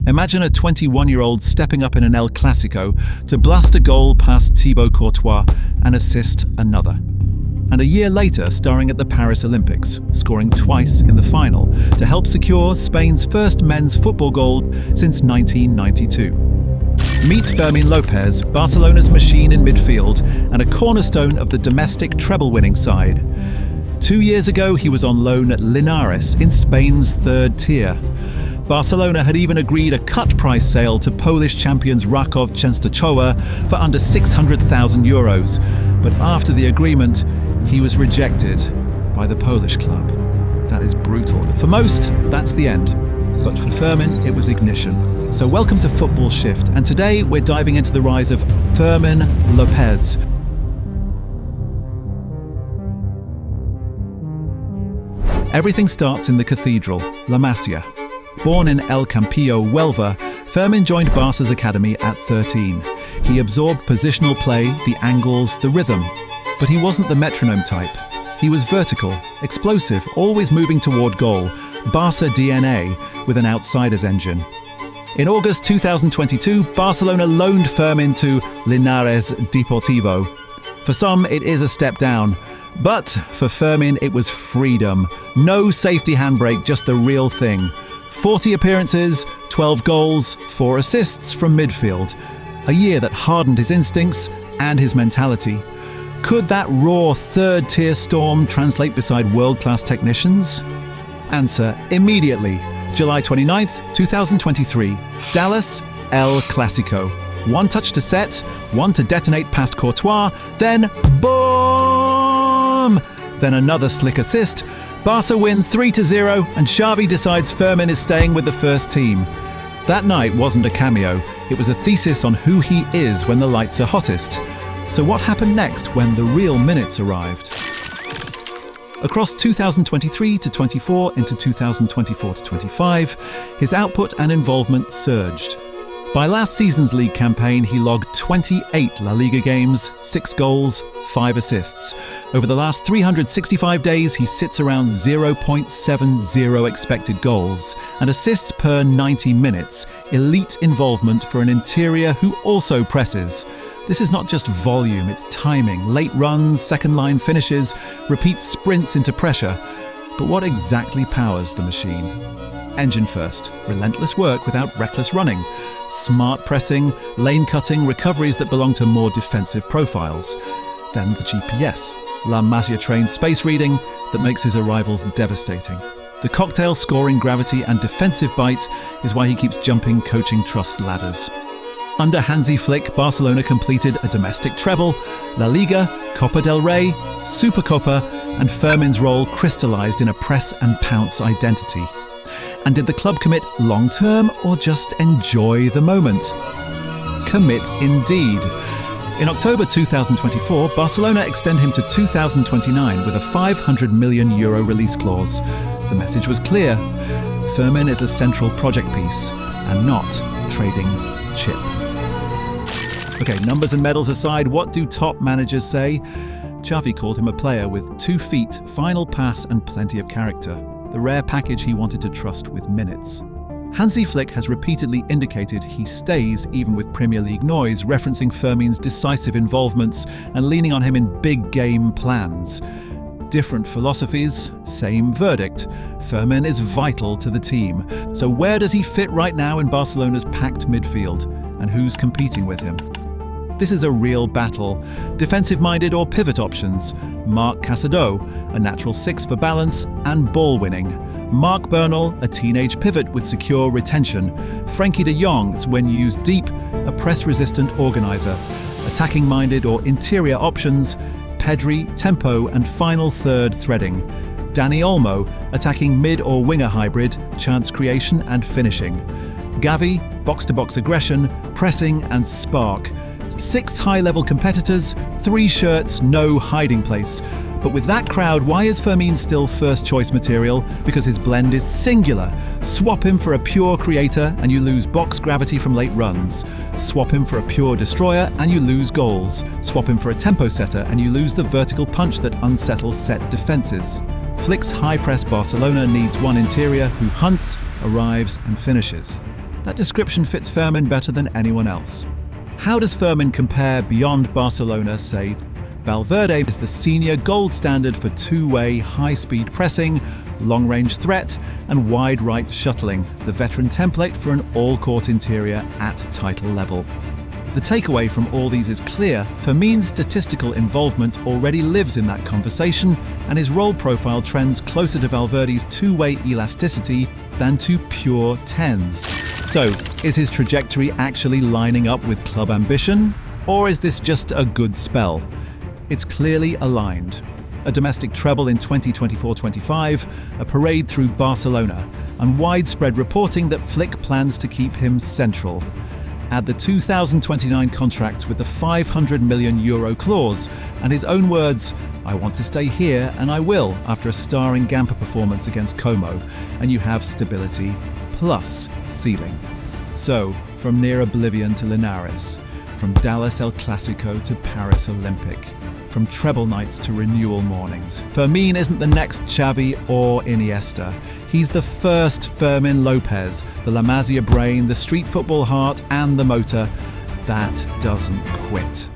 Imagine a 21-year-old stepping up in an El Clásico to blast a goal past Thibaut Courtois and assist another. And a year later, starring at the Paris Olympics, scoring twice in the final to help secure Spain's first men's football gold since 1992. Meet Fermín López, Barcelona's machine in midfield and a cornerstone of the domestic treble-winning side. 2 years ago, he was on loan at Linares in Spain's third tier. Barcelona had even agreed a cut-price sale to Polish champions Raków Częstochowa for under 600,000 euros. But after the agreement, he was rejected by the Polish club. That is brutal. For most, that's the end. But for Fermín, it was ignition. So welcome to Football Shift, and today we're diving into the rise of Fermín López. Everything starts in the cathedral, La Masia. Born in El Campillo, Huelva, Fermín joined Barca's academy at 13. He absorbed positional play, the angles, the rhythm. But he wasn't the metronome type. He was vertical, explosive, always moving toward goal, Barca DNA with an outsider's engine. In August 2022, Barcelona loaned Fermín to Linares Deportivo. For some, it is a step down. But for Fermín, it was freedom. No safety handbrake, just the real thing. 40 appearances, 12 goals, 4 assists from midfield. A year that hardened his instincts and his mentality. Could that raw third-tier storm translate beside world-class technicians? Answer immediately. July 29th, 2023. Dallas, El Clásico. One touch to set, one to detonate past Courtois, then boom! Then another slick assist. Barca win 3-0 and Xavi decides Fermín is staying with the first team. That night wasn't a cameo, it was a thesis on who he is when the lights are hottest. So what happened next when the real minutes arrived? Across 2023-24 into 2024-25, his output and involvement surged. By last season's league campaign, he logged 28 La Liga games, 6 goals, 5 assists. Over the last 365 days, he sits around 0.70 expected goals and assists per 90 minutes, elite involvement for an interior who also presses. This is not just volume, it's timing, late runs, second-line finishes, repeat sprints into pressure. But what exactly powers the machine? Engine first, relentless work without reckless running, smart pressing, lane cutting, recoveries that belong to more defensive profiles. Then the GPS, La Masia trained space reading that makes his arrivals devastating. The cocktail scoring gravity and defensive bite is why he keeps jumping coaching trust ladders. Under Hansi Flick, Barcelona completed a domestic treble, La Liga, Copa del Rey, Supercopa, and Fermín's role crystallized in a press and pounce identity. And did the club commit long-term or just enjoy the moment? Commit indeed. In October 2024, Barcelona extend him to 2029 with a €500 million release clause. The message was clear. Fermín is a central project piece and not trading chip. Okay, numbers and medals aside, what do top managers say? Xavi called him a player with 2 feet, final pass and plenty of character. The rare package he wanted to trust with minutes. Hansi Flick has repeatedly indicated he stays even with Premier League noise, referencing Fermín's decisive involvements and leaning on him in big game plans. Different philosophies, same verdict. Fermín is vital to the team. So where does he fit right now in Barcelona's packed midfield? And who's competing with him? This is a real battle. Defensive-minded or pivot options. Marc Casado, a natural 6 for balance and ball winning. Marc Bernal, a teenage pivot with secure retention. Frenkie de Jong, when used deep, a press-resistant organizer. Attacking-minded or interior options. Pedri, tempo and final third threading. Dani Olmo, attacking mid or winger hybrid, chance creation and finishing. Gavi, box-to-box aggression, pressing and spark. 6 high-level competitors, 3 shirts, no hiding place. But with that crowd, why is Fermín still first-choice material? Because his blend is singular. Swap him for a pure creator and you lose box gravity from late runs. Swap him for a pure destroyer and you lose goals. Swap him for a tempo setter and you lose the vertical punch that unsettles set defenses. Flick's high-press Barcelona needs one interior who hunts, arrives and finishes. That description fits Fermin better than anyone else. How does Fermin compare beyond Barcelona, say? Valverde is the senior gold standard for two-way, high-speed pressing, long-range threat, and wide right shuttling, the veteran template for an all-court interior at title level. The takeaway from all these is clear. Fermin's statistical involvement already lives in that conversation, and his role profile trends closer to Valverde's two-way elasticity than to pure tens. So, is his trajectory actually lining up with club ambition? Or is this just a good spell? It's clearly aligned. A domestic treble in 2024-25, a parade through Barcelona, and widespread reporting that Flick plans to keep him central. Add the 2029 contract with the €500 million clause, and his own words, "I want to stay here and I will," after a starring Gamper performance against Como, and you have stability plus ceiling. So, from near oblivion to Linares, from Dallas El Clásico to Paris Olympic, from treble nights to renewal mornings, Fermín isn't the next Xavi or Iniesta. He's the first Fermín López, the La Masia brain, the street football heart and the motor that doesn't quit.